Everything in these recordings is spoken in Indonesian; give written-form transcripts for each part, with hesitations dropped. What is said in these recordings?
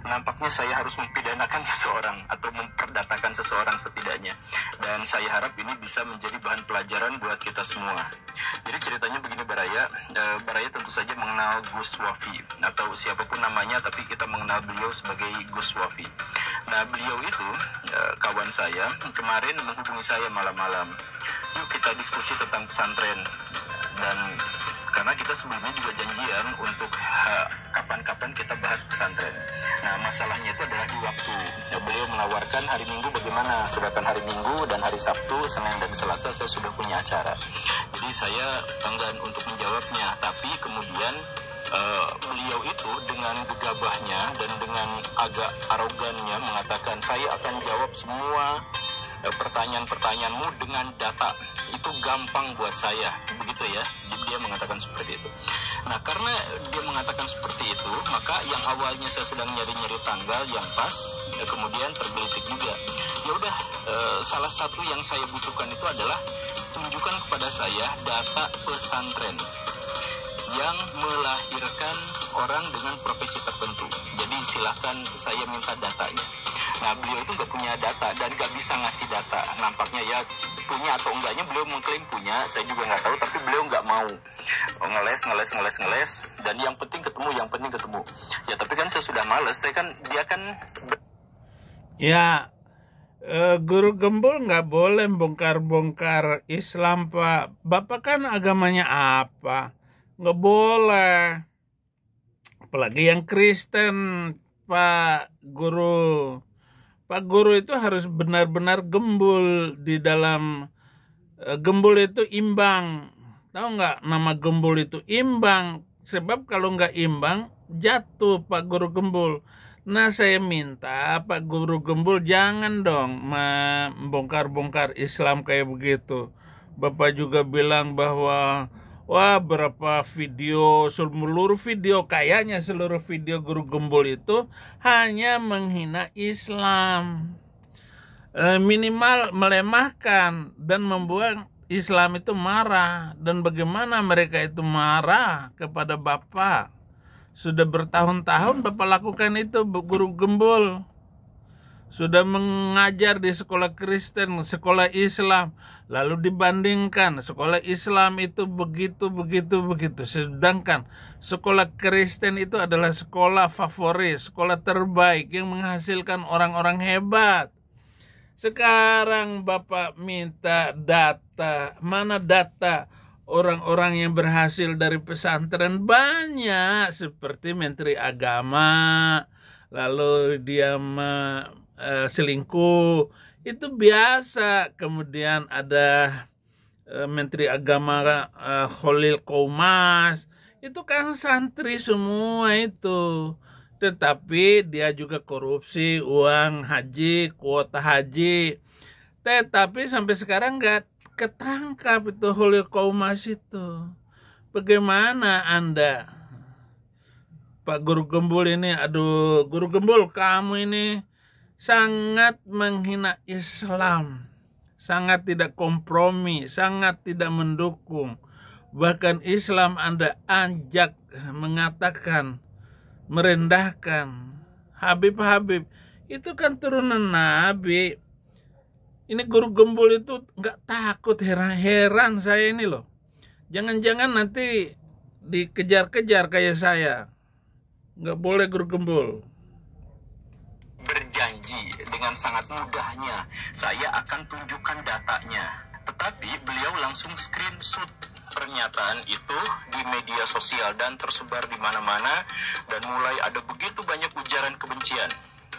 Nampaknya saya harus mempidanakan seseorang atau memperdatakan seseorang setidaknya. Dan saya harap ini bisa menjadi bahan pelajaran buat kita semua. Jadi ceritanya begini Baraya, Baraya tentu saja mengenal Gus Wafi atau siapapun namanya, tapi kita mengenal beliau sebagai Gus Wafi. Nah beliau itu kawan saya, kemarin menghubungi saya malam-malam. Yuk kita diskusi tentang pesantren. Dan karena kita sebelumnya juga janjian untuk kapan-kapan kita bahas pesantren. Nah masalahnya itu adalah di waktu. Ya, beliau menawarkan hari Minggu bagaimana, sedangkan hari Minggu dan hari Sabtu, Senin dan Selasa saya sudah punya acara. Jadi saya enggan untuk menjawabnya, tapi kemudian beliau itu dengan gegabahnya dan dengan agak arogannya mengatakan saya akan jawab semua pertanyaan-pertanyaanmu dengan data. Itu gampang buat saya, begitu ya. Jadi dia mengatakan seperti itu. Nah karena dia mengatakan seperti itu, maka yang awalnya saya sedang nyari-nyari tanggal yang pas, kemudian tergelitik juga. Ya udah, salah satu yang saya butuhkan itu adalah tunjukkan kepada saya data pesantren yang melahirkan orang dengan profesi tertentu. Jadi silahkan saya minta datanya. Nah beliau itu nggak punya data dan nggak bisa ngasih data. Nampaknya ya punya atau enggaknya beliau mengklaim punya, saya juga nggak tahu. Tapi beliau nggak mau ngeles. Dan yang penting ketemu. Ya tapi kan saya sudah males. Saya kan dia kan. Ya, Guru Gembul nggak boleh bongkar-bongkar Islam Pak. Bapak kan agamanya apa? Nggak boleh. Apalagi yang Kristen Pak Guru. Pak Guru itu harus benar-benar gembul di dalam gembul itu imbang. Tahu nggak nama gembul itu imbang? Sebab kalau nggak imbang jatuh Pak Guru Gembul. Nah saya minta Pak Guru Gembul jangan dong membongkar-bongkar Islam kayak begitu. Bapak juga bilang bahwa wah berapa video, seluruh video Guru Gembul itu hanya menghina Islam. Minimal melemahkan dan membuat Islam itu marah. Dan bagaimana mereka itu marah kepada Bapak. Sudah bertahun-tahun Bapak lakukan itu Guru Gembul. Sudah mengajar di sekolah Kristen, sekolah Islam. Lalu dibandingkan sekolah Islam itu begitu. Sedangkan sekolah Kristen itu adalah sekolah favorit, sekolah terbaik yang menghasilkan orang-orang hebat. Sekarang Bapak minta data. Mana data orang-orang yang berhasil dari pesantren? Banyak, seperti Menteri Agama. Lalu dia selingkuh, itu biasa. Kemudian ada Menteri Agama Khalil Qoumas, itu kan santri semua itu. Tetapi dia juga korupsi uang haji, kuota haji. Tetapi sampai sekarang nggak ketangkap itu Khalil Qoumas itu. Bagaimana Anda, Pak Guru Gembul ini? Aduh, Guru Gembul, kamu ini sangat menghina Islam, sangat tidak kompromi, sangat tidak mendukung. Bahkan Islam Anda anjak, mengatakan, merendahkan. Habib itu kan turunan Nabi. Ini Guru Gembul itu nggak takut, heran saya ini loh. Jangan-jangan nanti dikejar-kejar kayak saya. Nggak boleh Guru Gembul. Berjanji dengan sangat mudahnya saya akan tunjukkan datanya. Tetapi beliau langsung screenshot pernyataan itu di media sosial dan tersebar di mana-mana, dan mulai ada begitu banyak ujaran kebencian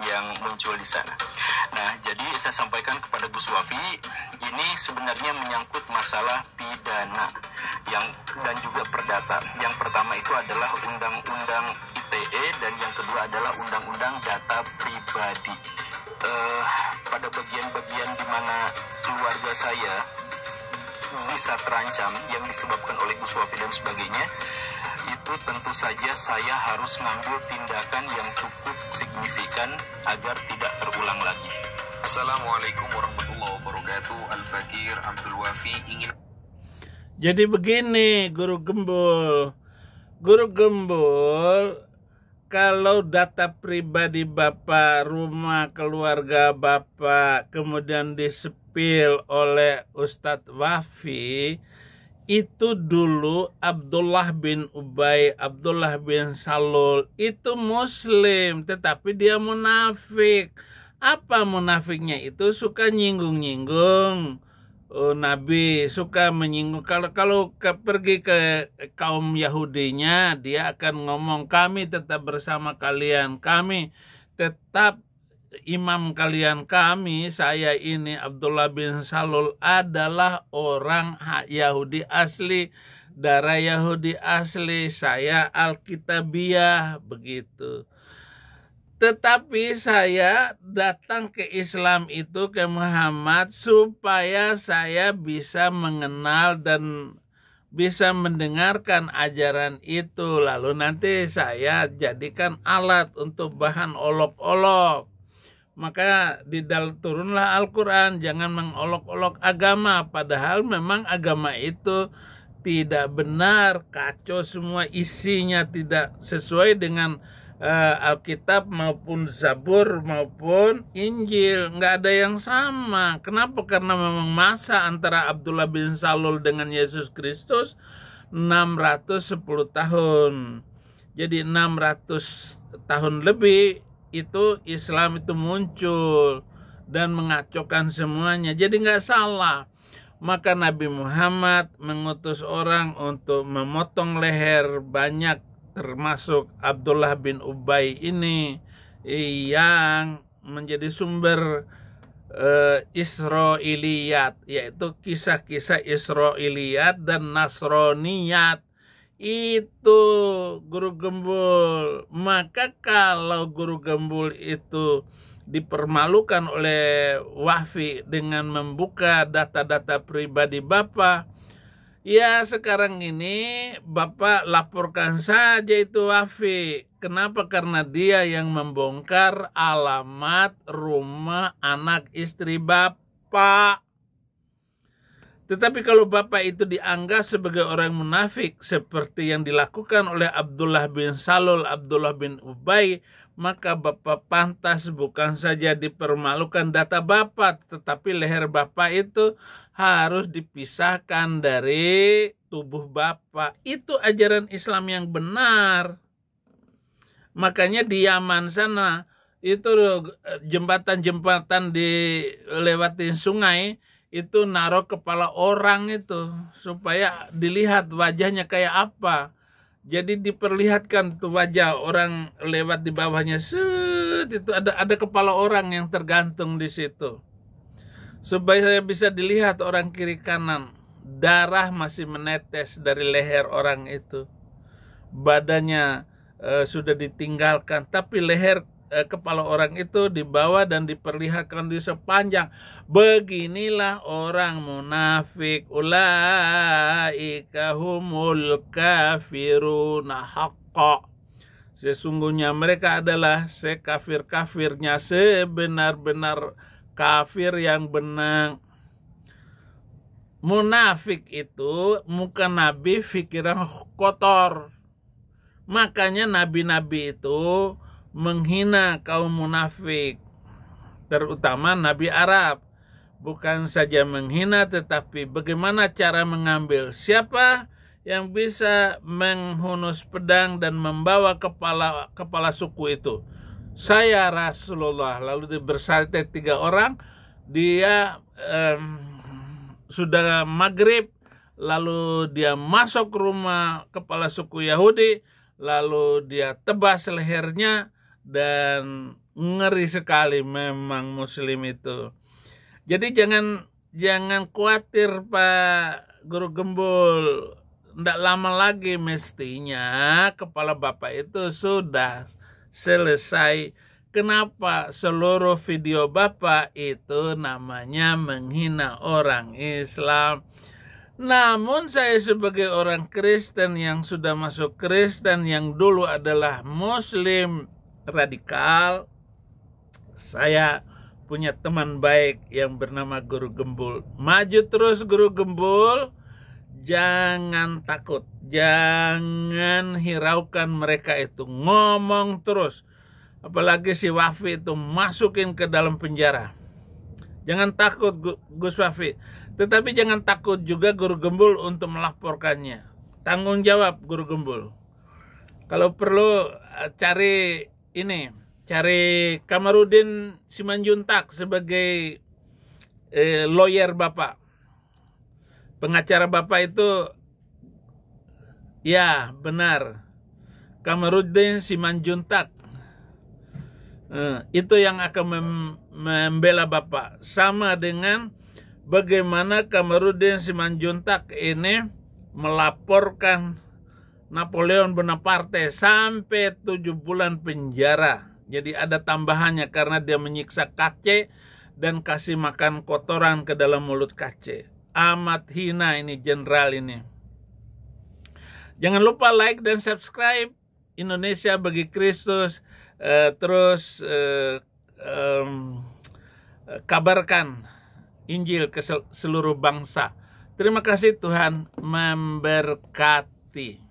yang muncul di sana. Nah, jadi saya sampaikan kepada Gus Wafi, ini sebenarnya menyangkut masalah pidana dan juga perdata. Yang pertama itu adalah Undang-Undang ITE dan yang kedua adalah Undang-Undang Data Pribadi. Pada bagian-bagian di mana keluarga saya bisa terancam yang disebabkan oleh Gus Wafi dan sebagainya, itu tentu saja saya harus ngambil tindakan yang cukup signifikan agar tidak terulang lagi. Assalamualaikum warahmatullahi wabarakatuh. Al-Fakir Abdul Wafi ingin. Jadi begini Guru Gembul, kalau data pribadi Bapak, rumah keluarga Bapak, kemudian disepil oleh Ustadz Wafi, itu dulu Abdullah bin Ubay, Abdullah bin Salul, itu muslim, tetapi dia munafik. Apa munafiknya itu? Suka nyinggung-nyinggung Nabi, suka menyinggung. Kalau pergi ke kaum Yahudinya, dia akan ngomong, kami tetap bersama kalian, kami tetap imam kalian, kami, saya ini Abdullah bin Salul adalah orang Yahudi asli, darah Yahudi asli, saya Alkitabiyah, begitu. Tetapi saya datang ke Islam itu, ke Muhammad, supaya saya bisa mengenal dan bisa mendengarkan ajaran itu. Lalu nanti saya jadikan alat untuk bahan olok-olok. Maka turunlah Al-Quran, jangan mengolok-olok agama. Padahal memang agama itu tidak benar, kacau semua isinya, tidak sesuai dengan Alkitab maupun Zabur maupun Injil, nggak ada yang sama. Kenapa? Karena memang masa antara Abdullah bin Salul dengan Yesus Kristus 610 tahun. Jadi 600 tahun lebih itu Islam itu muncul dan mengacaukan semuanya. Jadi nggak salah. Maka Nabi Muhammad mengutus orang untuk memotong leher banyak, termasuk Abdullah bin Ubay ini yang menjadi sumber Israiliyat, yaitu kisah-kisah Israiliyat dan Nasroniyat. Itu guru gembul. Maka kalau guru gembul itu dipermalukan oleh Wafi dengan membuka data-data pribadi Bapak, ya sekarang ini Bapak laporkan saja itu Wafi. Kenapa? Karena dia yang membongkar alamat rumah anak istri Bapak. Tetapi kalau Bapak itu dianggap sebagai orang munafik seperti yang dilakukan oleh Abdullah bin Salul, Abdullah bin Ubay, maka Bapak pantas bukan saja dipermalukan data Bapak, tetapi leher Bapak itu harus dipisahkan dari tubuh Bapak. Itu ajaran Islam yang benar. Makanya di Yaman sana itu jembatan-jembatan dilewatin sungai itu naruh kepala orang itu supaya dilihat wajahnya kayak apa. Jadi diperlihatkan tuh wajah orang lewat di bawahnya, set, itu ada kepala orang yang tergantung di situ. Supaya saya bisa dilihat orang kiri kanan, darah masih menetes dari leher orang itu. Badannya sudah ditinggalkan, tapi leher kepala orang itu dibawa dan diperlihatkan di sepanjang. Beginilah orang munafik, ulaika humul kafiruna haqqa. Sesungguhnya mereka adalah sekafir-kafirnya, sebenar-benar kafir yang benar. Munafik itu muka Nabi pikiran kotor. Makanya nabi-nabi itu menghina kaum munafik, terutama Nabi Arab. Bukan saja menghina, tetapi bagaimana cara mengambil. Siapa yang bisa menghunus pedang dan membawa kepala suku itu? Saya Rasulullah. Lalu bersalin 3 orang. Dia sudah maghrib, lalu dia masuk rumah kepala suku Yahudi, lalu dia tebas lehernya. Dan ngeri sekali memang muslim itu. Jadi jangan khawatir Pak Guru Gembul. Tidak lama lagi mestinya kepala Bapak itu sudah selesai. Kenapa? Seluruh video Bapak itu namanya menghina orang Islam. Namun saya sebagai orang Kristen yang sudah masuk Kristen, yang dulu adalah Muslim radikal, saya punya teman baik yang bernama Guru Gembul. Maju terus Guru Gembul, jangan takut. Jangan hiraukan mereka itu, ngomong terus. Apalagi si Wafi itu masukin ke dalam penjara. Jangan takut Gus Wafi, tetapi jangan takut juga Guru Gembul untuk melaporkannya. Tanggung jawab Guru Gembul. Kalau perlu cari Kamarudin Simanjuntak sebagai lawyer Bapak. Pengacara Bapak itu, ya benar, Kamarudin Simanjuntak. Itu yang akan membela Bapak. Sama dengan bagaimana Kamarudin Simanjuntak ini melaporkan Napoleon Bonaparte sampai 7 bulan penjara. Jadi ada tambahannya karena dia menyiksa Kace dan kasih makan kotoran ke dalam mulut Kace. Amat hina ini jenderal ini. Jangan lupa like dan subscribe Indonesia Bagi Kristus. Terus kabarkan Injil ke seluruh bangsa. Terima kasih, Tuhan memberkati.